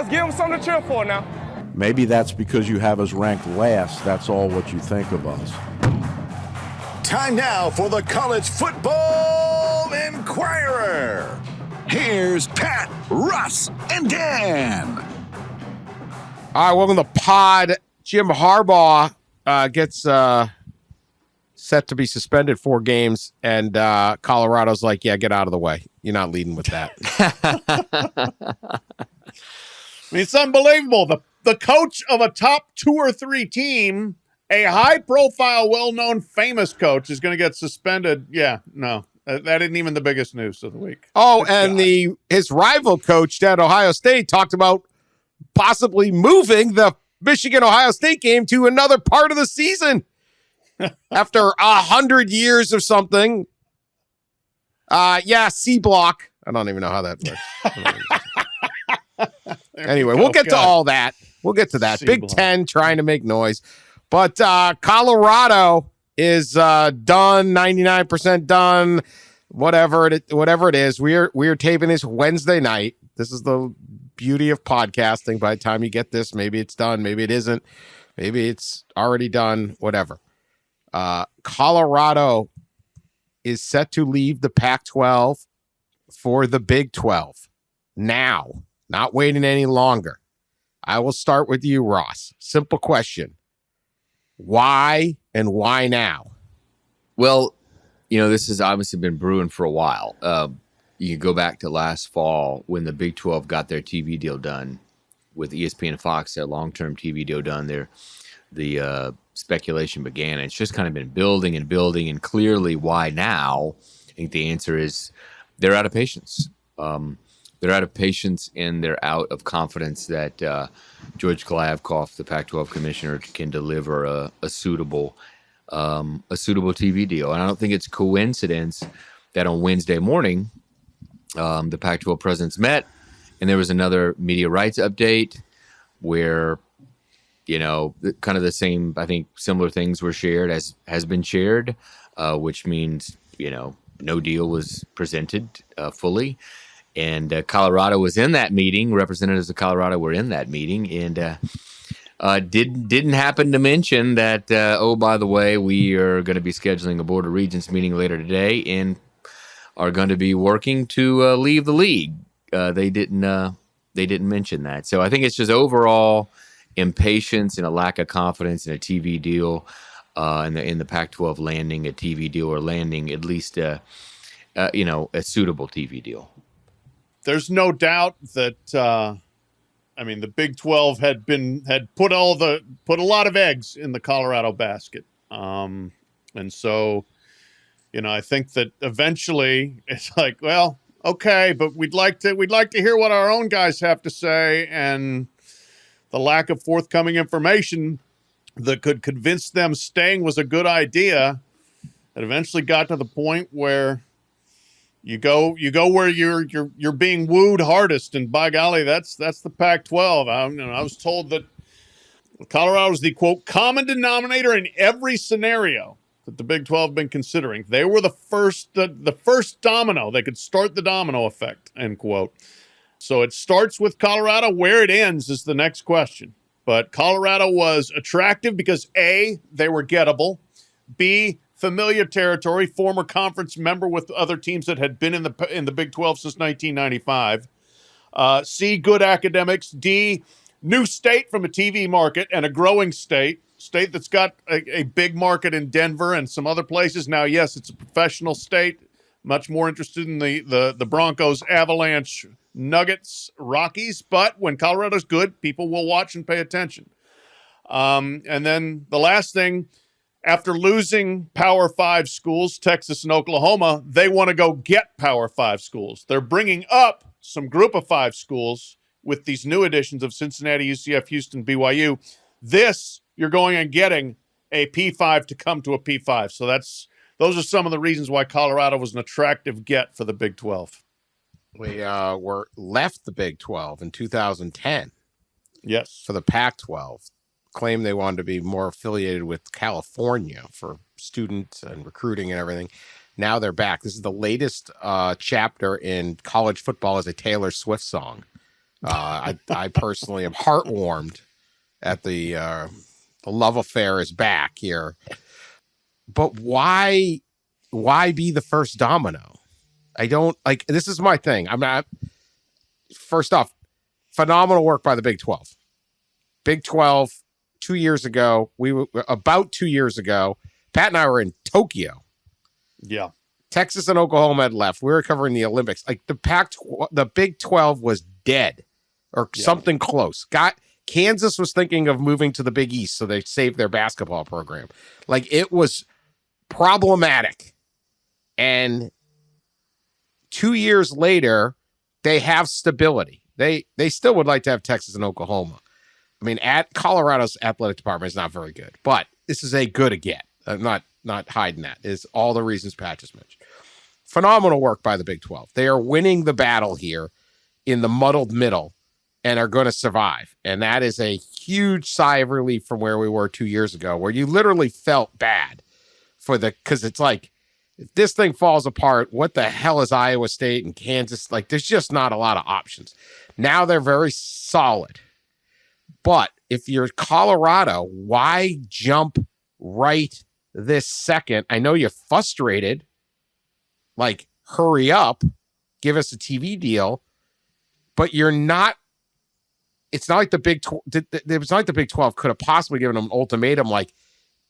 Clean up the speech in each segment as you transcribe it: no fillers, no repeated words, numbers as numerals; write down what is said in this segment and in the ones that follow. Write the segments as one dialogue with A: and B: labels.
A: let's give them something to cheer for now.
B: Maybe that's because you have us ranked last. That's all what you think of us.
C: Time now for the College Football Inquirer. Here's Pat, Russ, and Dan.
D: All right, welcome to the pod. Jim Harbaugh gets set to be suspended 4 games, and Colorado's like, yeah, get out of the way. You're not leading with that.
E: I mean, it's unbelievable. The coach of a top 2 or 3 team, a high-profile, well-known, famous coach, is going to get suspended. Yeah, no, that isn't even the biggest news of the week.
D: Oh, and his rival coach at Ohio State talked about possibly moving the Michigan-Ohio State game to another part of the season after 100 years of something. C block. I don't even know how that works. Anyway, we'll get to all that. We'll get to that.
E: C
D: Big
E: block.
D: Ten trying to make noise. But Colorado is done, 99% done, whatever it is. We're taping this Wednesday night. This is the beauty of podcasting. By the time you get this, maybe it's done, maybe it isn't. Maybe it's already done, whatever. Colorado is set to leave the Pac-12 for the Big 12 now, not waiting any longer. I will start with you, Ross. Simple question. Why and why now?
F: Well, this has obviously been brewing for a while. You can go back to last fall when the Big 12 got their TV deal done with ESPN and Fox, their long-term TV deal done there. The speculation began. It's just kind of been building and building, and clearly why now? I think the answer is they're out of patience. They're out of patience, and they're out of confidence that George Kliavkoff, the Pac-12 commissioner, can deliver a suitable TV deal. And I don't think it's coincidence that on Wednesday morning, the Pac-12 presidents met, and there was another media rights update where, kind of the same, I think similar things were shared as has been shared, which means, no deal was presented fully. And Colorado was in that meeting. Representatives of Colorado were in that meeting, and didn't happen to mention that. By the way, we are going to be scheduling a Board of Regents meeting later today, and are going to be working to leave the league. They didn't mention that. So I think it's just overall impatience and a lack of confidence in a TV deal, in the Pac-12 landing a TV deal, or landing at least a suitable TV deal.
E: There's no doubt that the Big 12 had put a lot of eggs in the Colorado basket, and so I think that eventually it's like, well, okay, but we'd like to hear what our own guys have to say, and the lack of forthcoming information that could convince them staying was a good idea. It eventually got to the point where you go where you're being wooed hardest, and by golly, that's the Pac-12. I was told that Colorado is the quote common denominator in every scenario that the Big 12 have been considering. They were the first domino. They could start the domino effect, end quote. So it starts with Colorado. Where it ends is the next question. But Colorado was attractive because A, they were gettable. B, familiar territory, former conference member with other teams that had been in the Big 12 since 1995. C, good academics. D, new state from a TV market and a growing state that's got a big market in Denver and some other places. Now, yes, it's a professional state, much more interested in the Broncos, Avalanche, Nuggets, Rockies. But when Colorado's good, people will watch and pay attention. And then the last thing, after losing Power 5 schools, Texas and Oklahoma, they want to go get Power 5 schools. They're bringing up some Group of 5 schools with these new additions of Cincinnati, UCF, Houston, BYU. This, you're going and getting a P5 to come to a P5. So those are some of the reasons why Colorado was an attractive get for the Big 12.
D: We were left the Big 12 in 2010.
E: Yes.
D: For the Pac-12. Claimed they wanted to be more affiliated with California for students and recruiting and everything. Now they're back. This is the latest chapter in college football as a Taylor Swift song. I personally am heartwarmed at the love affair is back here. But why be the first domino? I don't like. This is my thing. I'm not. First off, phenomenal work by the Big 12. Big 12. 2 years ago, about 2 years ago, Pat and I were in Tokyo.
E: Yeah.
D: Texas and Oklahoma had left. We were covering the Olympics. Like the Big 12 was dead or something close. Kansas was thinking of moving to the Big East, so they saved their basketball program. Like, it was problematic. And 2 years later, they have stability. They still would like to have Texas and Oklahoma. I mean, Colorado's athletic department is not very good, but this is a good again. I'm not hiding that. It's all the reasons Pat just mentioned. Phenomenal work by the Big 12. They are winning the battle here in the muddled middle and are going to survive. And that is a huge sigh of relief from where we were 2 years ago, where you literally felt bad because it's like, if this thing falls apart, what the hell is Iowa State and Kansas? Like, there's just not a lot of options. Now they're very solid. But if you're Colorado, why jump right this second? I know you're frustrated. Like, hurry up, give us a TV deal. But you're not. It's not like the Big 12. It's not like the Big 12 could have possibly given them an ultimatum like,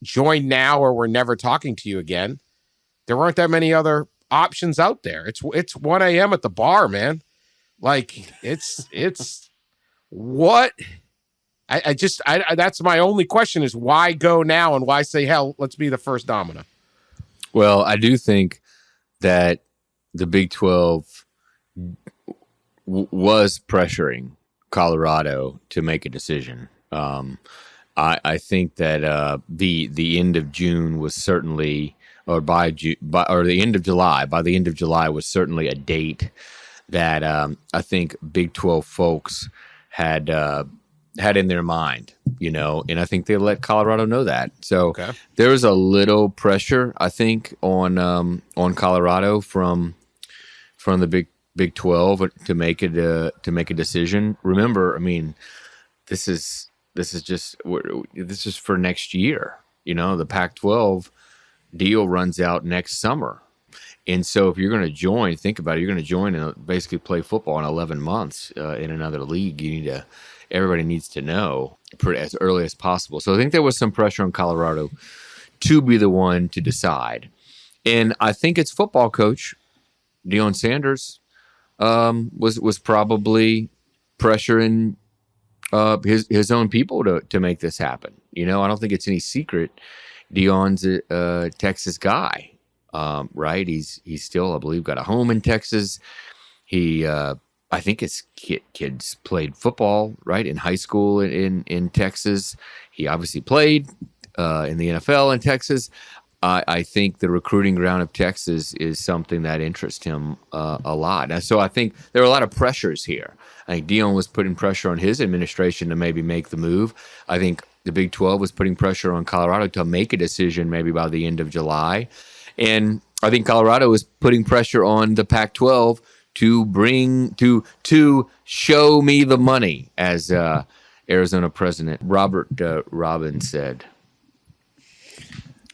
D: join now or we're never talking to you again. There weren't that many other options out there. It's 1 a.m. at the bar, man. Like, it's what. I that's my only question is why go now and why say, hell, let's be the first domino.
F: Well, I do think that the Big 12 was pressuring Colorado to make a decision. I think that the end of June was certainly, or by the end of July, by the end of July was certainly a date that I think Big 12 folks had in their mind, and I think they let Colorado know that. So there was a little pressure, I think, on Colorado from the Big 12 to make a decision. Remember, I mean, this is for next year. The Pac-12 deal runs out next summer. And so if you're going to join, think about it, you're going to join and basically play football in 11 months in another league. Everybody needs to know as early as possible. So I think there was some pressure on Colorado to be the one to decide. And I think its football coach, Deion Sanders, was probably pressuring his own people to make this happen. I don't think it's any secret. Deion's a Texas guy, right? He's still, I believe, got a home in Texas. He, I think his kids played football, right, in high school in Texas. He obviously played in the NFL in Texas. I think the recruiting ground of Texas is something that interests him a lot. And so I think there are a lot of pressures here. I think Deion was putting pressure on his administration to maybe make the move. I think the Big 12 was putting pressure on Colorado to make a decision maybe by the end of July. And I think Colorado was putting pressure on the Pac-12 to show me the money, as Arizona President Robert Robbins said.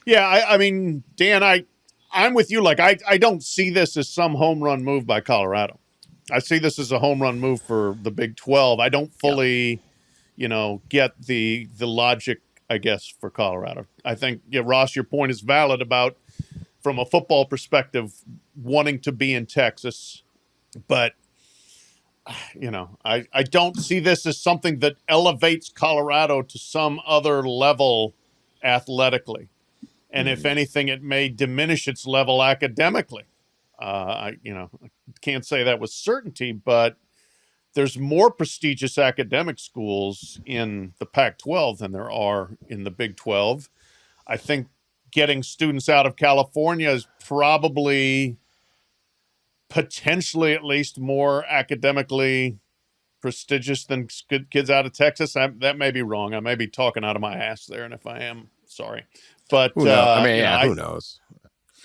E: Yeah, I mean, Dan, I'm with you. Like, I don't see this as some home run move by Colorado. I see this as a home run move for the Big 12. I don't fully, get the logic, I guess, for Colorado. I think, Ross, your point is valid about, from a football perspective, wanting to be in Texas. But, I don't see this as something that elevates Colorado to some other level athletically. And if anything, it may diminish its level academically. I can't say that with certainty, but there's more prestigious academic schools in the Pac-12 than there are in the Big 12. I think getting students out of California is probably potentially at least more academically prestigious than kids out of Texas. That may be wrong. I may be talking out of my ass there, and if I am, sorry. But
D: who knows? Who knows?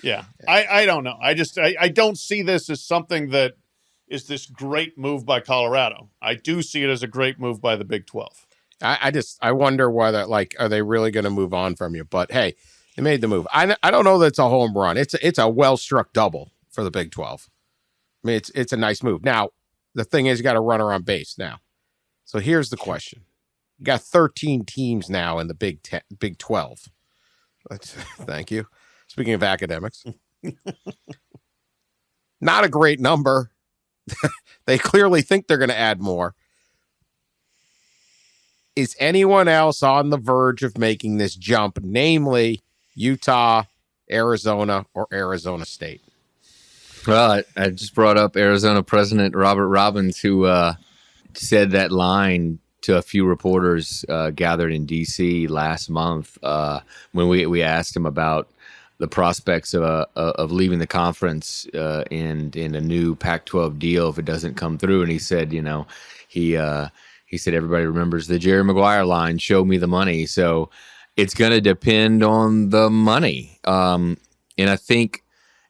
E: Yeah, I don't know. I don't see this as something that is this great move by Colorado. I do see it as a great move by the Big 12.
D: I wonder whether, like, are they really going to move on from you? But hey, they made the move. I don't know that it's a home run. It's a well struck double for the Big 12. I mean, it's a nice move. Now, the thing is, you got to run around base now. So here's the question: you got 13 teams now in the Big 12. Thank you. Speaking of academics, not a great number. They clearly think they're going to add more. Is anyone else on the verge of making this jump, namely Utah, Arizona, or Arizona State?
F: Well, I just brought up Arizona President Robert Robbins, who said that line to a few reporters gathered in D.C. last month when we asked him about the prospects of leaving the conference in a new Pac-12 deal if it doesn't come through. And he said, he said everybody remembers the Jerry Maguire line, "Show me the money." So it's going to depend on the money. And I think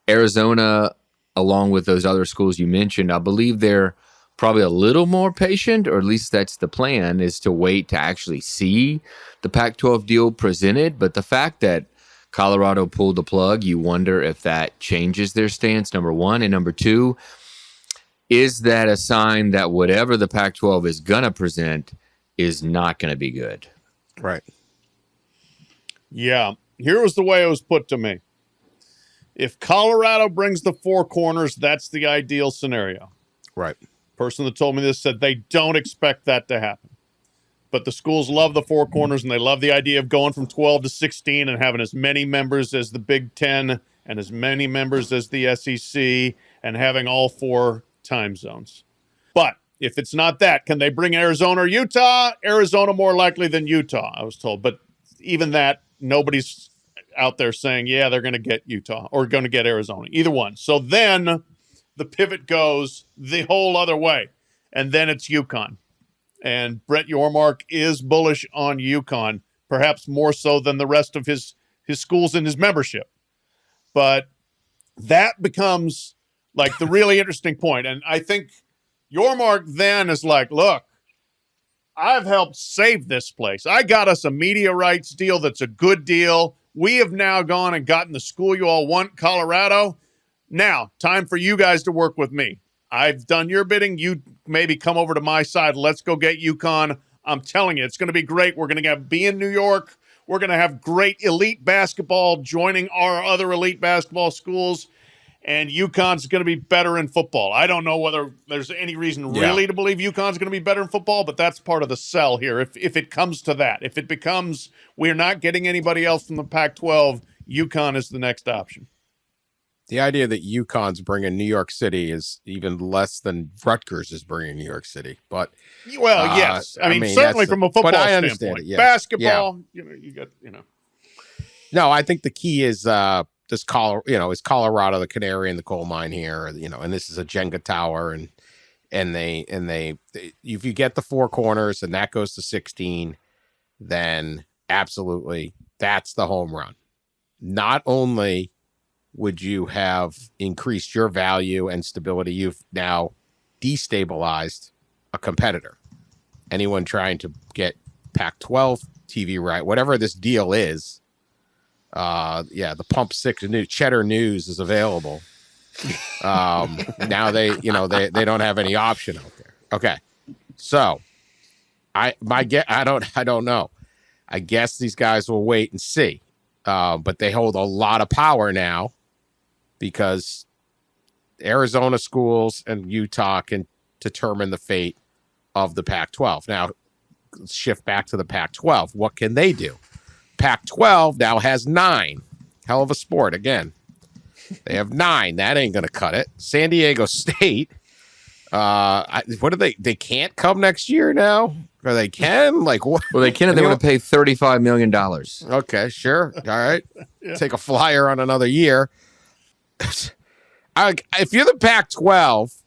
F: Arizona, along with those other schools you mentioned, I believe they're probably a little more patient, or at least that's the plan, is to wait to actually see the Pac-12 deal presented. But the fact that Colorado pulled the plug, you wonder if that changes their stance, number one. And number two, is that a sign that whatever the Pac-12 is going to present is not going to be good?
D: Right.
E: Yeah. Here was the way it was put to me. If Colorado brings the four corners, that's the ideal scenario.
D: Right.
E: Person that told me this said they don't expect that to happen. But the schools love the four corners, and they love the idea of going from 12 to 16 and having as many members as the Big Ten and as many members as the SEC and having all four time zones. But if it's not that, can they bring Arizona or Utah? Arizona more likely than Utah, I was told. But even that, nobody's out there saying, yeah, they're going to get Utah or going to get Arizona. Either one. So then the pivot goes the whole other way. And then it's UConn. And Brett Yormark is bullish on UConn, perhaps more so than the rest of his schools in his membership. But that becomes like the really interesting point. And I think Yormark then is like, look, I've helped save this place. I got us a media rights deal that's a good deal. We have now gone and gotten the school you all want, Colorado. Now, time for you guys to work with me. I've done your bidding. You maybe come over to my side. Let's go get UConn. I'm telling you, it's going to be great. We're going to be in New York. We're going to have great elite basketball joining our other elite basketball schools. And UConn's going to be better in football. I don't know whether there's any reason really to believe UConn's going to be better in football, but that's part of the sell here. If it comes to that, if it becomes we're not getting anybody else from the Pac-12, UConn is the next option.
D: The idea that UConn's bringing New York City is even less than Rutgers is bringing New York City. But
E: well, yes, I mean certainly from a football standpoint,
D: it,
E: basketball, you got.
D: No, I think the key is is Colorado the canary in the coal mine here? And this is a Jenga tower, and they if you get the four corners and that goes to 16, then absolutely that's the home run. Not only would you have increased your value and stability, you've now destabilized a competitor. Anyone trying to get Pac-12 TV right, whatever this deal is, the Pump 6 News, Cheddar News is available. Now they don't have any option out there. Okay, so I don't know. I guess these guys will wait and see, but they hold a lot of power now because Arizona schools and Utah can determine the fate of the Pac-12. Now, let's shift back to the Pac-12. What can they do? Pac-12 now has 9. Hell of a sport again. They have 9. That ain't going to cut it. San Diego State. What do they can't come next year now? Or they can? Like what?
F: Well, they can if they want to pay $35 million.
D: Okay, sure. All right. Take a flyer on another year. If you're the Pac-12,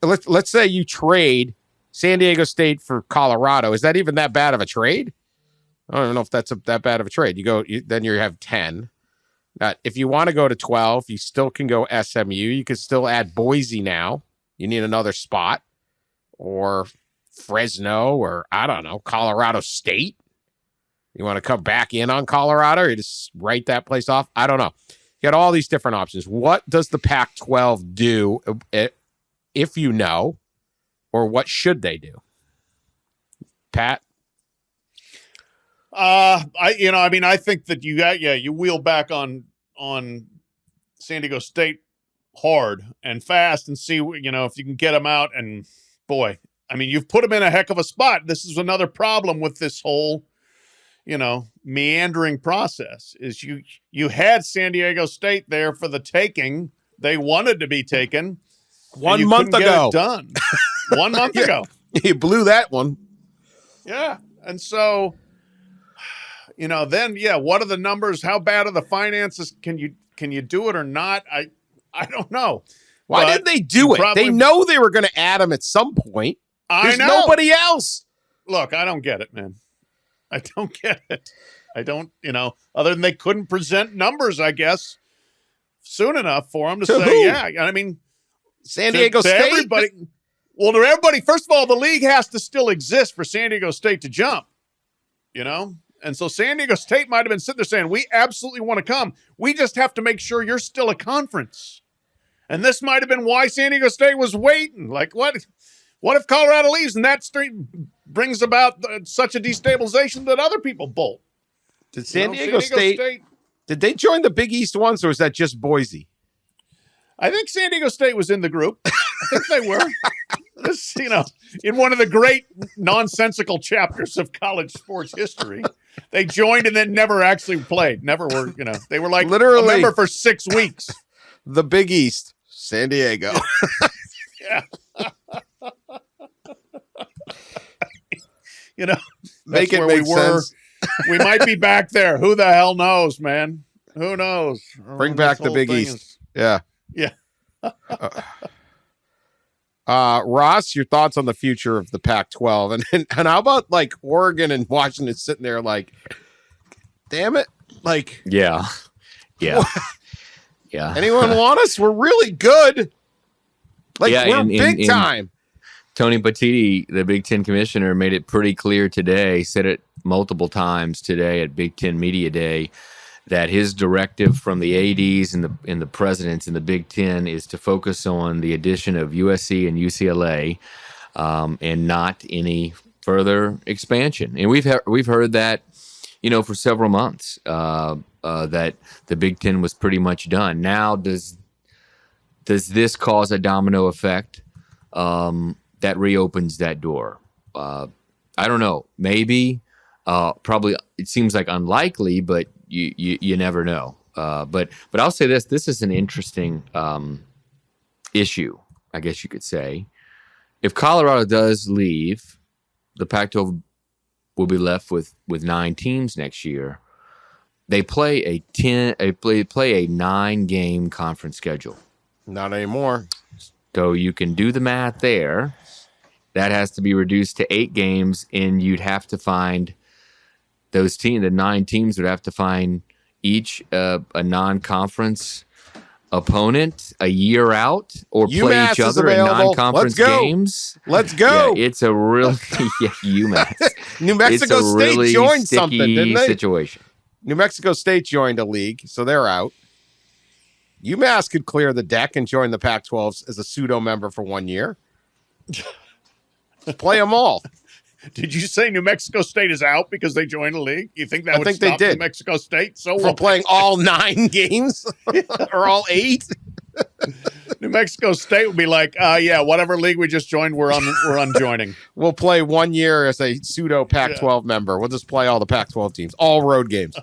D: let's say you trade San Diego State for Colorado. Is that even that bad of a trade? I don't even know if that's that bad of a trade. Then you have 10. If you want to go to 12, you still can go SMU. You can still add Boise now. You need another spot. Or Fresno, or I don't know, Colorado State. You want to come back in on Colorado, or you just write that place off? I don't know. You got all these different options. What does the Pac-12 do, if you know, or what should they do? Pat?
E: I think that you wheel back on San Diego State hard and fast and see, if you can get them out. And boy, I mean, you've put them in a heck of a spot. This is another problem with this whole, meandering process is you had San Diego State there for the taking. They wanted to be taken
D: 1 month ago.
E: Get it done 1 month ago.
D: You blew that one.
E: Yeah. And so, then, what are the numbers? How bad are the finances? Can you do it or not? I don't know.
D: Why didn't they do it? They know they were going to add him at some point. There's nobody else.
E: Look, I don't get it, man. I don't get it. I don't, other than they couldn't present numbers, I guess, soon enough for them to say,
D: who?
E: yeah. I mean,
D: San Diego State.
E: Everybody. Well, to everybody, first of all, the league has to still exist for San Diego State to jump, And so San Diego State might have been sitting there saying, we absolutely want to come. We just have to make sure you're still a conference. And this might have been why San Diego State was waiting. Like, what if Colorado leaves and that street brings about such a destabilization that other people bolt?
D: Did San Diego State, did they join the Big East once, or is that just Boise?
E: I think San Diego State was in the group. I think they were. This, in one of the great nonsensical chapters of college sports history, they joined and then never actually played. Never were, they were like
D: literally
E: a member for 6 weeks.
D: The Big East, San Diego.
E: Yeah.
D: Make it
E: where
D: make
E: we were.
D: sense.
E: We might be back there. Who the hell knows, man? Who knows?
D: Bring back the Big East. Yeah.
E: Yeah.
D: Ross, your thoughts on the future of the Pac-12, and how about like Oregon and Washington sitting there like, damn it, like
F: Yeah.
D: Anyone want us? We're really good. Like we're big time.
F: Tony Petitti, the Big Ten commissioner, made it pretty clear today, said it multiple times today at Big Ten Media Day, that his directive from the ADs and the presidents in the Big Ten is to focus on the addition of USC and UCLA, and not any further expansion. And we've heard that, for several months, that the Big Ten was pretty much done. Now, does this cause a domino effect that reopens that door? I don't know. Maybe. Probably. It seems like unlikely, but you never know. But I'll say this: this is an interesting issue, I guess you could say. If Colorado does leave, the Pac-12 will be left with 9 teams next year. They play a 9-game conference schedule.
D: Not anymore.
F: So you can do the math there. That has to be reduced to 8 games, and you'd have to find those teams. The 9 teams would have to find each a non-conference opponent a year out, or play
D: UMass
F: each other in non-conference games.
D: Let's go.
F: Yeah, it's a really UMass.
D: New Mexico
F: it's a
D: State
F: really
D: joined
F: sticky
D: something, didn't they?
F: Situation.
D: New Mexico State joined a league, so they're out. UMass could clear the deck and join the Pac-12 as a pseudo member for 1 year. Play them all.
E: Did you say New Mexico State is out because they joined the league? You think that would
D: think they
E: stop
D: did.
E: New Mexico State? So
D: For playing all 9 games or all 8?
E: New Mexico State would be like, whatever league we just joined, we're unjoining.
D: We'll play 1 year as a pseudo Pac-12 member. We'll just play all the Pac-12 teams, all road games.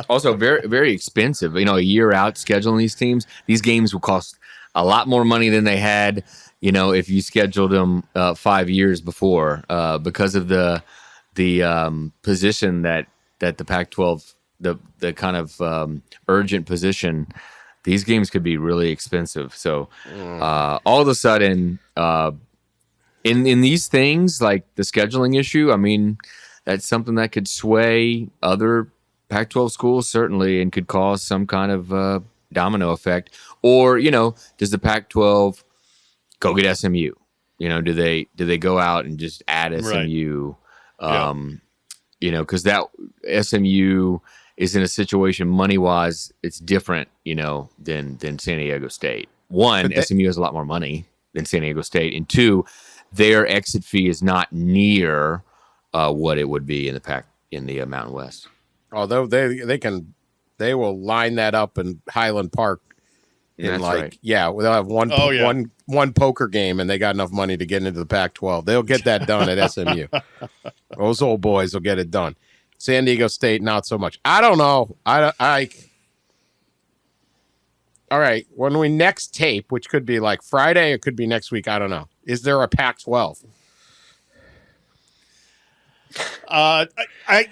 F: Also, very, very expensive. A year out scheduling these teams. These games will cost a lot more money than they had, if you scheduled them 5 years before, because of the position that the Pac-12, the kind of urgent position. These games could be really expensive. So all of a sudden, in these things like the scheduling issue, I mean, that's something that could sway other Pac-12 schools certainly, and could cause some kind of domino effect. Or, does the Pac-12 go get SMU? Do they go out and just add SMU? Because that SMU is in a situation money-wise, it's different, than San Diego State. One, SMU has a lot more money than San Diego State, and two, their exit fee is not near what it would be in the Mountain West.
D: Although they will line that up in Highland Park in they'll have one poker game and they got enough money to get into the Pac-12. They'll get that done at SMU. Those old boys will get it done. San Diego State, not so much. I don't know. All right, when we next tape, which could be like Friday, it could be next week, I don't know. Is there a Pac-12?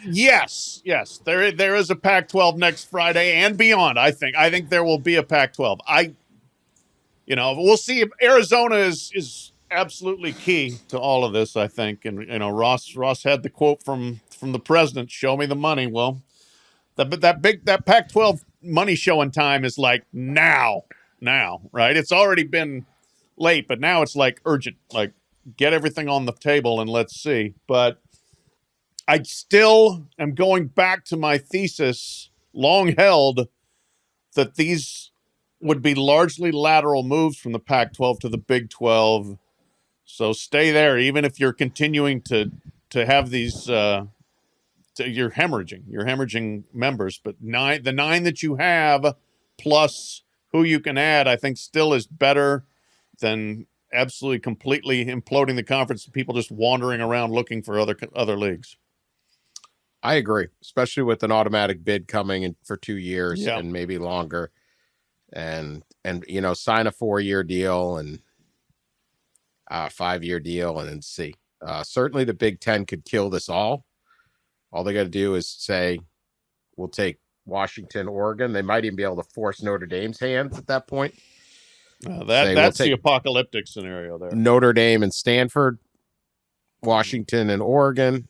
E: Yes. There is a Pac-12 next Friday and beyond. I think there will be a Pac-12. We'll see. If Arizona is absolutely key to all of this, I think. And Ross had the quote from the president, "Show me the money." Well, that Pac-12 money showing time is like now, right? It's already been late, but now it's like urgent. Like, get everything on the table and let's see. But I still am going back to my thesis, long held, that these would be largely lateral moves from the Pac-12 to the Big 12. So stay there, even if you're continuing to have these. You're hemorrhaging members. But the nine that you have, plus who you can add, I think still is better than absolutely completely imploding the conference and people just wandering around looking for other leagues.
D: I agree, especially with an automatic bid coming in for 2 years and maybe longer, and sign a 4-year deal and a 5-year deal and then see. Certainly, the Big Ten could kill this all. All they got to do is say, "We'll take Washington, Oregon." They might even be able to force Notre Dame's hands at that point.
E: That's the apocalyptic scenario there.
D: Notre Dame and Stanford, Washington and Oregon.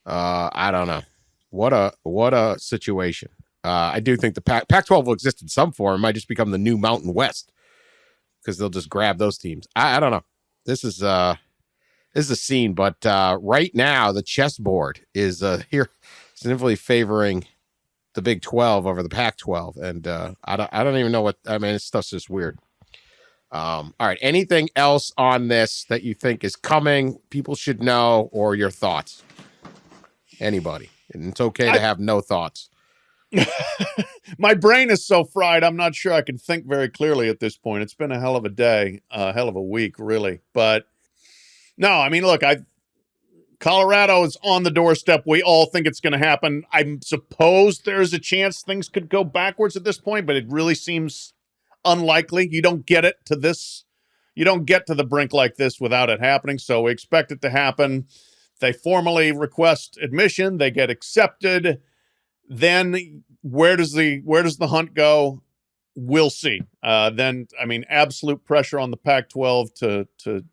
D: I don't know. What a situation. I do think the Pac-12 will exist in some form. It might just become the new Mountain West because they'll just grab those teams. I don't know. This is a scene, but right now the chessboard is here significantly favoring the Big 12 over the Pac-12, and I don't even know what. I mean, this stuff's just weird. All right. Anything else on this that you think is coming? People should know, or your thoughts? Anybody? And it's okay to have no thoughts.
E: My brain is so fried, I'm not sure I can think very clearly at this point. It's been a hell of a day, a hell of a week, really. But no, I mean, look, Colorado is on the doorstep. We all think it's going to happen. I suppose there's a chance things could go backwards at this point, but it really seems unlikely. You don't get it to this. You don't get to the brink like this without it happening. So we expect it to happen. They formally request admission. They get accepted. Then where does the hunt go? We'll see. Then, I mean, absolute pressure on the Pac-12 to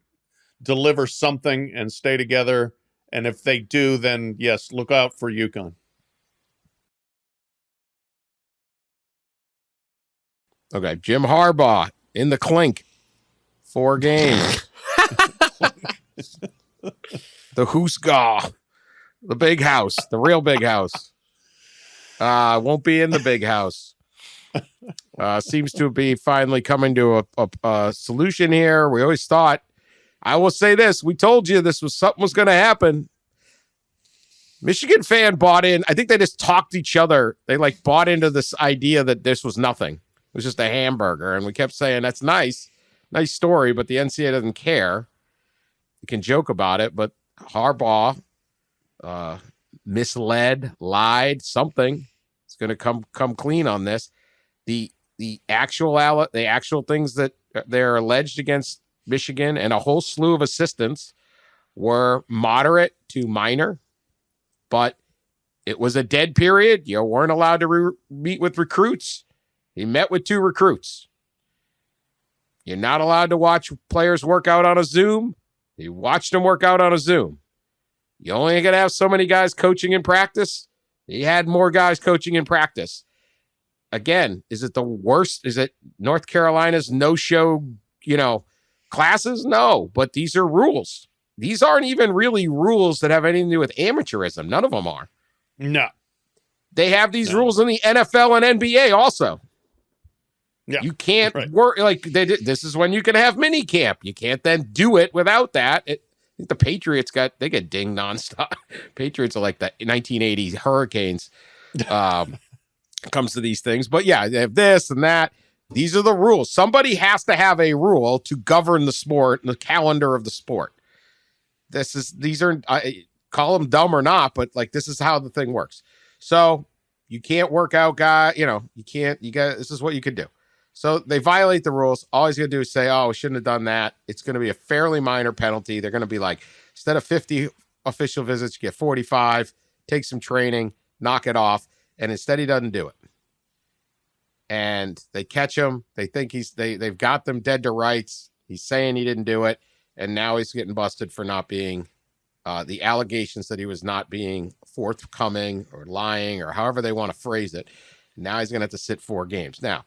E: deliver something and stay together. And if they do, then yes, look out for UConn.
D: Okay, Jim Harbaugh in the clink. 4 games. The Hoosgaw. The big house. The real big house. Won't be in the big house. Seems to be finally coming to a solution here. We always thought. I will say this. We told you something was going to happen. Michigan fan bought in. I think they just talked each other. They bought into this idea that this was nothing. It was just a hamburger. And we kept saying, that's nice. Nice story, but the NCAA doesn't care. You can joke about it, but Harbaugh misled, lied, something. It's going to come clean on this. The actual things that they're alleged against Michigan and a whole slew of assistants were moderate to minor, but it was a dead period. You weren't allowed to meet with recruits. He met with 2 recruits. You're not allowed to watch players work out on a Zoom. He watched them work out on a Zoom. You only got to have so many guys coaching in practice. He had more guys coaching in practice. Again, is it the worst? Is it North Carolina's no-show, classes? No, but these are rules. These aren't even really rules that have anything to do with amateurism. None of them are.
E: No.
D: They have these rules in the NFL and NBA also.
E: Yeah,
D: you can't work this is when you can have mini camp. You can't then do it without that. I think the Patriots they get dinged nonstop. Patriots are like the 1980s Hurricanes. Comes to these things, but yeah, they have this and that. These are the rules. Somebody has to have a rule to govern the sport and the calendar of the sport. These are call them dumb or not, but like this is how the thing works. So you can't work out, this is what you could do. So they violate the rules. All he's going to do is say, oh, we shouldn't have done that. It's going to be a fairly minor penalty. They're going to be like, instead of 50 official visits, you get 45, take some training, knock it off. And instead he doesn't do it. And they catch him. They think they've got them dead to rights. He's saying he didn't do it. And now he's getting busted for not being, the allegations that he was not being forthcoming or lying or however they want to phrase it. Now he's going to have to sit 4 games. Now,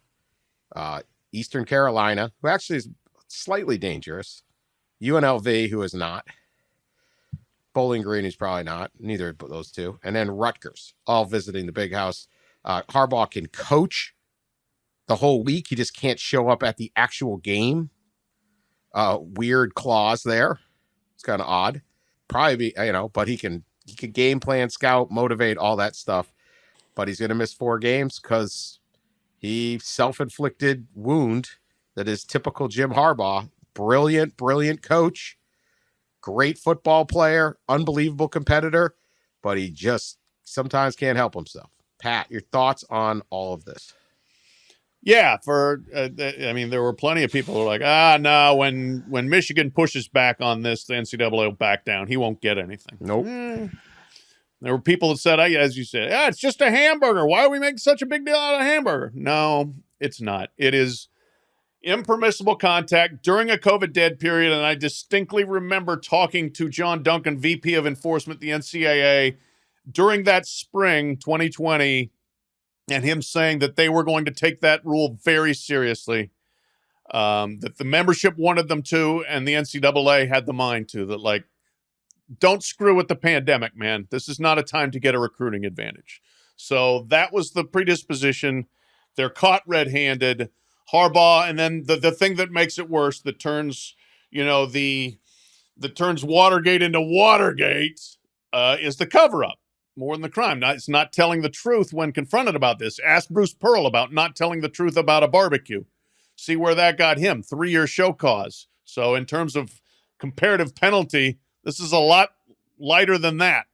D: Eastern Carolina, who actually is slightly dangerous, UNLV, who is not, Bowling Green, who's probably not, neither of those two, and then Rutgers, all visiting the big house. Harbaugh can coach the whole week. He just can't show up at the actual game. Weird clause there. It's kind of odd. Probably be, but he can game plan, scout, motivate, all that stuff. But he's going to miss 4 games because he self-inflicted wound that is typical Jim Harbaugh. Brilliant coach, great football player, unbelievable competitor, but he just sometimes can't help himself. Pat, your thoughts on all of this?
E: Yeah, there were plenty of people who were like, no, when Michigan pushes back on this, the NCAA will back down. He won't get anything.
D: Nope.
E: There were people that said, as you said, it's just a hamburger. Why are we making such a big deal out of a hamburger? No, it's not. It is impermissible contact during a COVID dead period, and I distinctly remember talking to John Duncan, VP of Enforcement, the NCAA, during that spring, 2020, and him saying that they were going to take that rule very seriously, that the membership wanted them to, and the NCAA had the mind to, that don't screw with the pandemic, man. This is not a time to get a recruiting advantage. So that was the predisposition. They're caught red-handed. Harbaugh, and then the thing that makes it worse, that turns, that turns Watergate into Watergate, is the cover-up more than the crime. It's not telling the truth when confronted about this. Ask Bruce Pearl about not telling the truth about a barbecue. See where that got him. 3-year show cause. So in terms of comparative penalty, this is a lot lighter than that.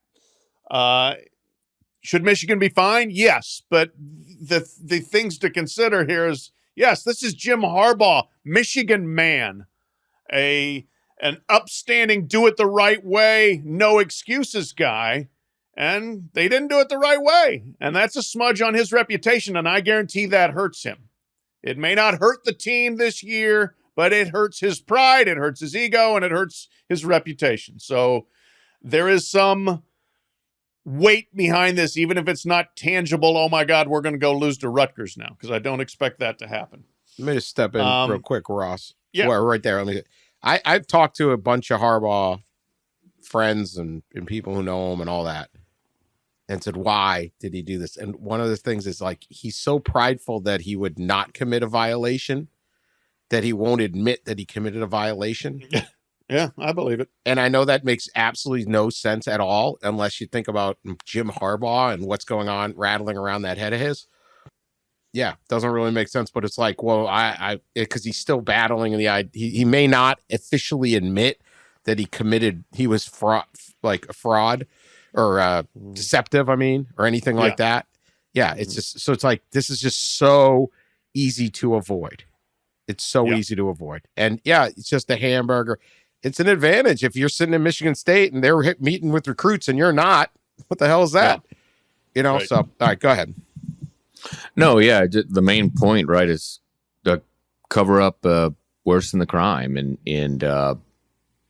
E: Should Michigan be fined? Yes, but the things to consider here is, yes, this is Jim Harbaugh, Michigan man, an upstanding, do it the right way, no excuses guy, and they didn't do it the right way, and that's a smudge on his reputation, and I guarantee that hurts him. It may not hurt the team this year, but it hurts his pride, it hurts his ego, and it hurts his reputation. So there is some weight behind this, even if it's not tangible. Oh my God, we're going to go lose to Rutgers now, because I don't expect that to happen.
D: Let me just step in real quick, Ross.
E: Yeah,
D: well, right there. I've talked to a bunch of Harbaugh friends and people who know him and all that, and said, why did he do this? And one of the things is he's so prideful that he would not commit a violation that he won't admit that he committed a violation.
E: Yeah, I believe it.
D: And I know that makes absolutely no sense at all unless you think about Jim Harbaugh and what's going on rattling around that head of his. Yeah, doesn't really make sense. But it's because he's still battling he may not officially admit that he was fraud or deceptive, or anything like that. Yeah, it's just, so it's this is just so easy to avoid. It's so easy to avoid. And yeah, it's just a hamburger. It's an advantage if you're sitting in Michigan State and they're meeting with recruits and you're not. What the hell is that? Right. So, all right, go ahead.
F: No, yeah, the main point, right, is the cover up worse than the crime. And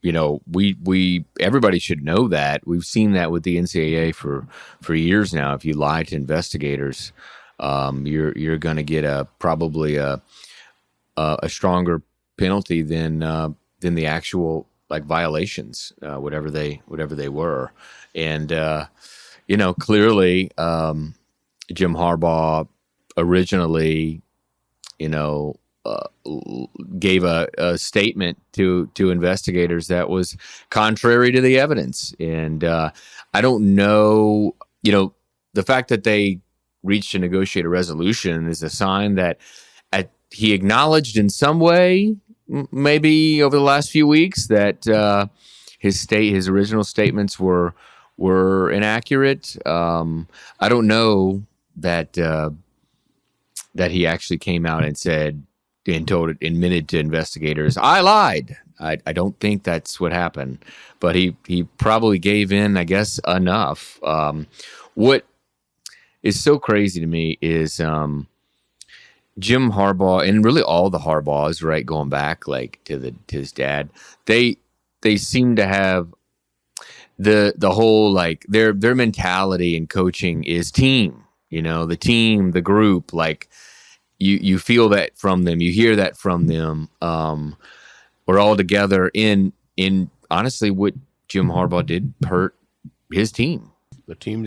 F: we everybody should know that. We've seen that with the NCAA for years now. If you lie to investigators, you're going to get probably a stronger penalty than the actual like violations, whatever they were. And clearly, Jim Harbaugh originally, gave a statement to investigators that was contrary to the evidence. And I don't know, the fact that they reached a negotiated resolution is a sign that he acknowledged in some way, maybe over the last few weeks, that his original statements were inaccurate. I don't know that he actually came out and said and admitted to investigators, I lied. I don't think that's what happened, but he probably gave in, I guess, enough. What is so crazy to me is Jim Harbaugh, and really all the Harbaughs, right, going back like to his dad, they seem to have the whole, like, their mentality in coaching is team. The team, the group, like you feel that from them, you hear that from them. We're all together in honestly what Jim Harbaugh did hurt his team.
D: The team.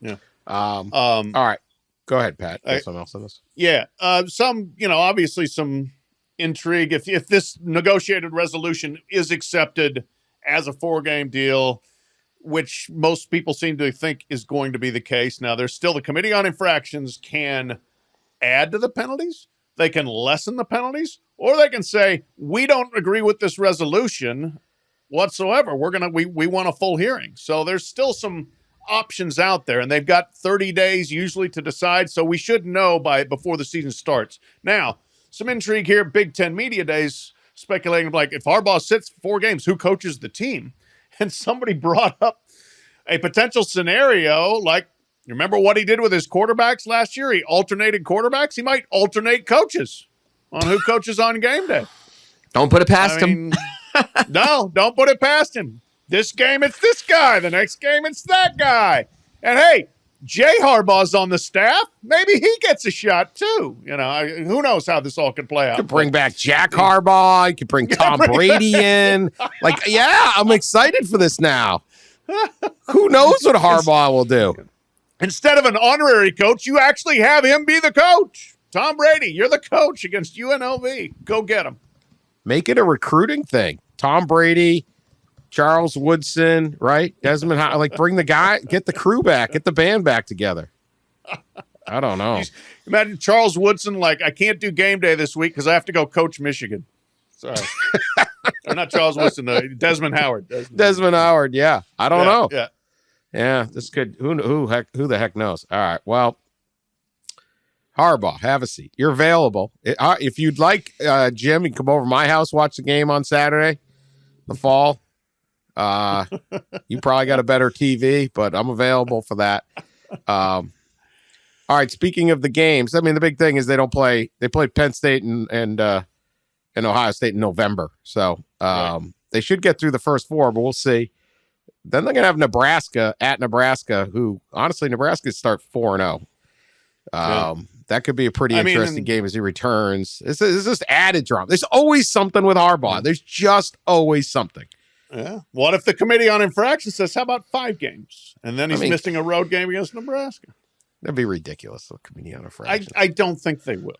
E: Yeah.
D: All right. Go ahead, Pat. Something else on this?
E: Yeah. Obviously some intrigue. If this negotiated resolution is accepted as a 4-game deal, which most people seem to think is going to be the case. Now, there's still the Committee on Infractions can add to the penalties. They can lessen the penalties, or they can say, we don't agree with this resolution whatsoever. We want a full hearing. So there's still some options out there, and they've got 30 days usually to decide. So we should know before the season starts. Now, some intrigue here. Big Ten Media Days speculating, like, if Harbaugh sits 4 games, who coaches the team? And somebody brought up a potential scenario, like, you remember what he did with his quarterbacks last year? He alternated quarterbacks. He might alternate coaches on who coaches on game day.
F: Don't put it past him.
E: No, don't put it past him. This game, it's this guy. The next game, it's that guy. And, hey, Jay Harbaugh's on the staff. Maybe he gets a shot, too. Who knows how this all could play out.
D: You could bring back Jack Harbaugh. You could bring Tom Brady in. Like, yeah, I'm excited for this now. Who knows what Harbaugh will do?
E: Instead of an honorary coach, you actually have him be the coach. Tom Brady, you're the coach against UNLV. Go get him.
D: Make it a recruiting thing. Tom Brady, Charles Woodson, right? Desmond, bring the guy, get the crew back, get the band back together. I don't know.
E: Imagine Charles Woodson, like, I can't do game day this week because I have to go coach Michigan. Sorry. Or not Charles Woodson, Desmond Howard.
D: Desmond Howard, yeah. I don't know.
E: Yeah.
D: Yeah, this could, who the heck knows? All right, well, Harbaugh, have a seat. You're available. If you'd like, Jim, you can come over to my house, watch the game on Saturday, the fall. You probably got a better TV, but I'm available for that. All right. Speaking of the games, I mean, the big thing is they play Penn State and Ohio State in November. So they should get through the first 4, but we'll see. Then they're going to have Nebraska at Nebraska, who honestly, Nebraska start 4-0. That could be a pretty interesting game as he returns. It's just added drama. There's always something with Harbaugh. There's just always something.
E: Yeah. What if the Committee on Infractions says, how about 5 games? And then he's missing a road game against Nebraska.
D: That'd be ridiculous, the Committee on Infractions.
E: I don't think they will.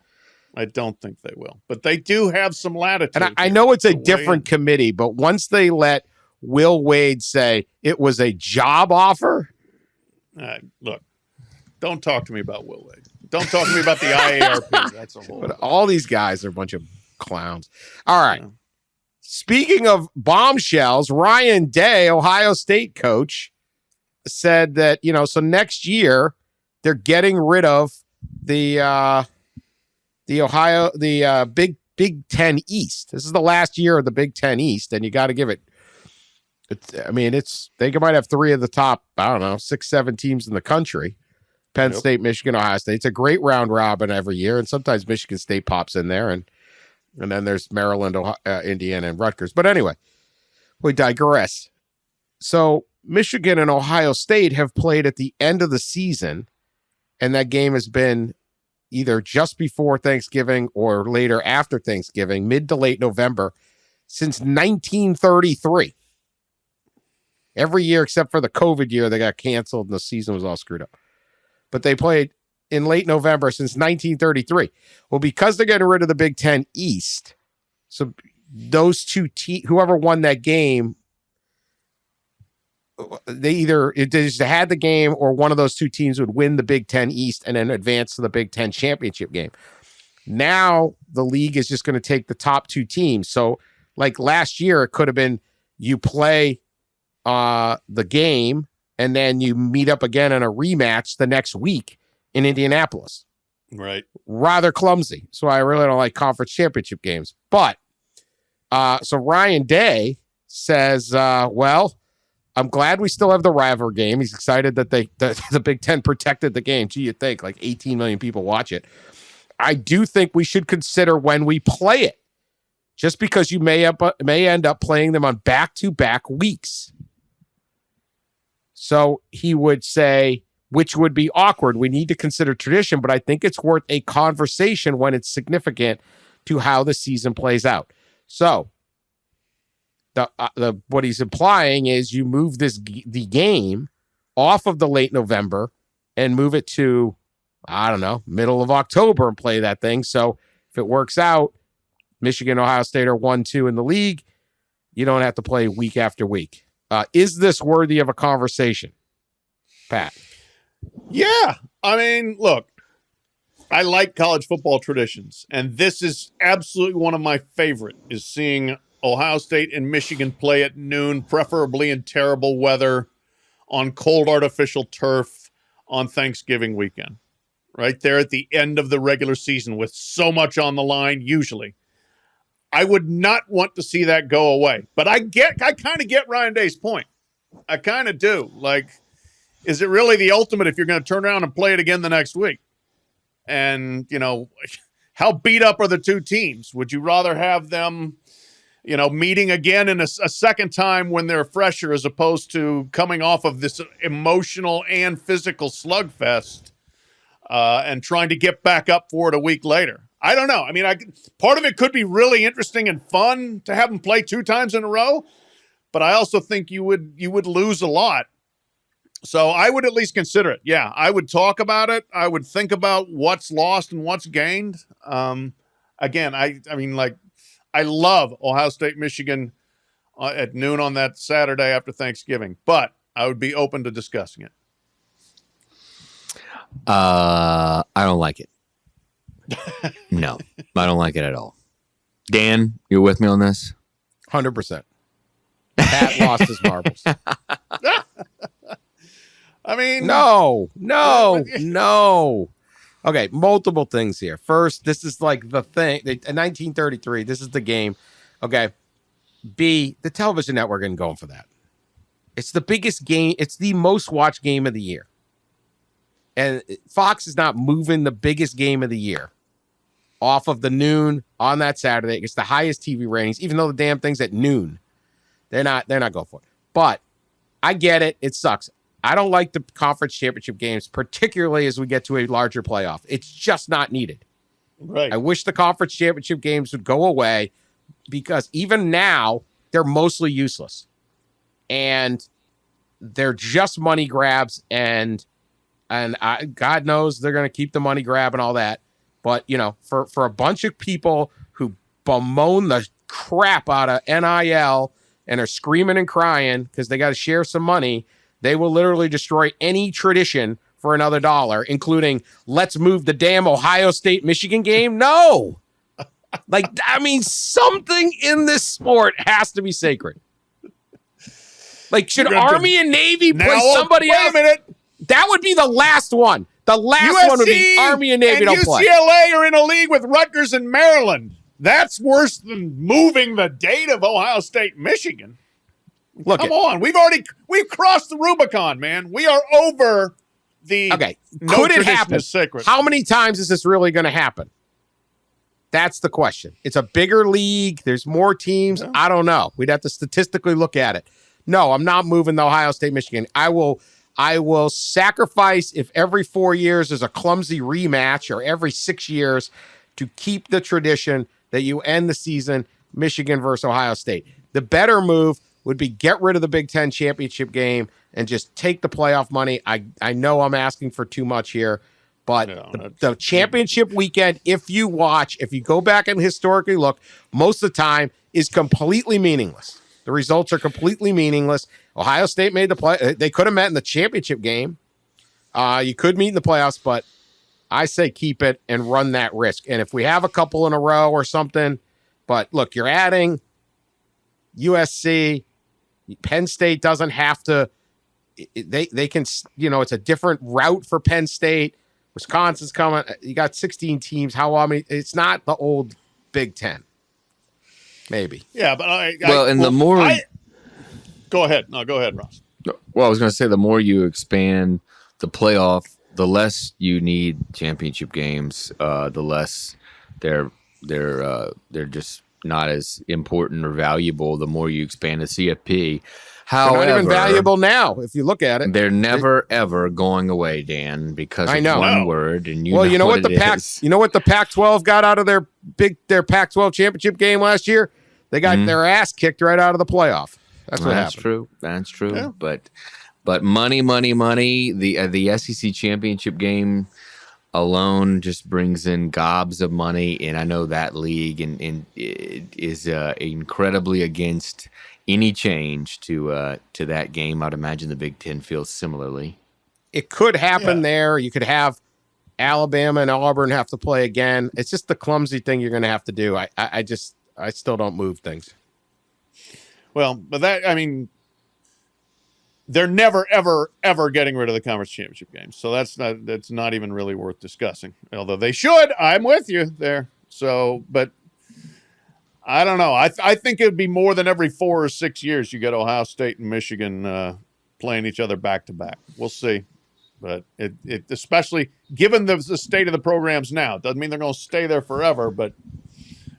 E: But they do have some latitude.
D: And I know it's a different committee, but once they let Will Wade say it was a job offer.
E: Look, don't talk to me about Will Wade. Don't talk to me about the IARP. That's a whole.
D: But all these guys are a bunch of clowns. All right. Yeah. Speaking of bombshells, Ryan Day, Ohio State coach, said that, so next year they're getting rid of the Big Ten East. This is the last year of the Big Ten East, and you got to give it. They might have 3 of the top, 6, 7 teams in the country. Penn State, Michigan, Ohio State. It's a great round robin every year, and sometimes Michigan State pops in there, and And then there's Maryland, Indiana, and Rutgers. But anyway, we digress. So Michigan and Ohio State have played at the end of the season, and that game has been either just before Thanksgiving or later after Thanksgiving, mid to late November, since 1933. Every year except for the COVID year, they got canceled and the season was all screwed up. But they played in late November since 1933. Well, because they're getting rid of the Big Ten East, so those two whoever won that game, they just had the game, or one of those two teams would win the Big Ten East and then advance to the Big Ten championship game. Now the league is just going to take the top two teams. So like last year, it could have been you play the game and then you meet up again in a rematch the next week in Indianapolis.
E: Right.
D: Rather clumsy. So I really don't like conference championship games. But so Ryan Day says, well, I'm glad we still have the rivalry game. He's excited that the Big Ten protected the game. Gee, you'd think like 18 million people watch it. I do think we should consider when we play it, just because you may end up playing them on back-to-back weeks. So he would say, which would be awkward. We need to consider tradition, but I think it's worth a conversation when it's significant to how the season plays out. So the what he's implying is you move the game off of the late November and move it to, I don't know, middle of October and play that thing. So if it works out, Michigan, Ohio State are 1-2 in the league. You don't have to play week after week. Is this worthy of a conversation, Pat?
E: Yeah. I mean, look, I like college football traditions, and this is absolutely one of my favorite, is seeing Ohio State and Michigan play at noon, preferably in terrible weather, on cold artificial turf on Thanksgiving weekend. Right there at the end of the regular season with so much on the line, usually. I would not want to see that go away. But I kind of get Ryan Day's point. I kind of do. Like, is it really the ultimate if you're going to turn around and play it again the next week? And, you know, how beat up are the two teams? Would you rather have them, you know, meeting again in a second time when they're fresher, as opposed to coming off of this emotional and physical slugfest and trying to get back up for it a week later? I don't know. I mean, part of it could be really interesting and fun to have them play 2 times in a row, but I also think you would lose a lot. So I would at least consider it. Yeah, I would talk about it. I would think about what's lost and what's gained. Again, I mean, like, I love Ohio State, Michigan at noon on that Saturday after Thanksgiving, but I would be open to discussing it.
F: I don't like it. No, I don't like it at all. Dan, you're with me on this?
D: 100%. Pat lost his marbles.
E: I mean,
D: No. Okay, multiple things here. First, this is like the thing. In 1933, this is the game. Okay. B, the television network isn't going for that. It's the biggest game. It's the most watched game of the year. And Fox is not moving the biggest game of the year off of the noon on that Saturday. It's the highest TV ratings, even though the damn thing's at noon. They're not going for it. But I get it. It sucks. I don't like the conference championship games, particularly as we get to a larger playoff. It's just not needed.
E: right.
D: I wish the conference championship games would go away, because even now they're mostly useless. And they're just money grabs, and God knows they're going to keep the money grab and all that. But, you know, for a bunch of people who bemoan the crap out of NIL and are screaming and crying because they got to share some money, they will literally destroy any tradition for another dollar, including let's move the damn Ohio State Michigan game. No. Like, I mean, something in this sport has to be sacred. Like, should Army and Navy play somebody else?
E: Wait a minute.
D: That would be the last one. The last one would be Army and Navy don't play.
E: UCLA are in a league with Rutgers and Maryland. That's worse than moving the date of Ohio State, Michigan.
D: Look,
E: Come on. We've crossed the Rubicon, man. We are over the
D: okay.
E: no
D: Could it
E: tradition
D: happen?
E: is sacred.
D: How many times is this really going to happen? That's the question. It's a bigger league. There's more teams.
E: Yeah.
D: I don't know. We'd have to statistically look at it. No, I'm not moving the Ohio State, Michigan. I will sacrifice if every 4 years is a clumsy rematch or every 6 years to keep the tradition that you end the season Michigan versus Ohio State. The better move would be get rid of the Big Ten championship game and just take the playoff money. I know I'm asking for too much here, but the championship weekend, if you go back and historically look, most of the time is completely meaningless. The results are completely meaningless. Ohio State made the play. They could have met in the championship game. You could meet in the playoffs, but I say keep it and run that risk. And if we have a couple in a row or something, but look, you're adding USC. Penn State doesn't have to. They can, it's a different route for Penn State. Wisconsin's coming. You got 16 teams. It's not the old Big Ten. Maybe.
E: Yeah, but go ahead. No, go ahead, Ross.
F: Well, I was going to say the more you expand the playoff, the less you need championship games. The less they're just not as important or valuable. The more you expand the CFP. However,
D: they're not even valuable now, if you look at it.
F: They're never ever going away, Dan, because of one word. And you know what the
D: Pac-12 got out of their Pac-12 championship game last year? They got their ass kicked right out of the playoff. That's what happened.
F: That's true.
D: Yeah.
F: But money. The SEC championship game alone just brings in gobs of money, and I know that league and it is incredibly against any change to that game. I'd imagine the Big Ten feels similarly.
D: It could happen there. You could have Alabama and Auburn have to play again. It's just the clumsy thing you're going to have to do. I still don't move things.
E: Well, but they're never, ever, ever getting rid of the conference championship games. So that's not even really worth discussing. Although they should. I'm with you there. So, but I don't know. I think it would be more than every 4 or 6 years you get Ohio State and Michigan playing each other back to back. We'll see. But it especially given the state of the programs now, doesn't mean they're going to stay there forever, but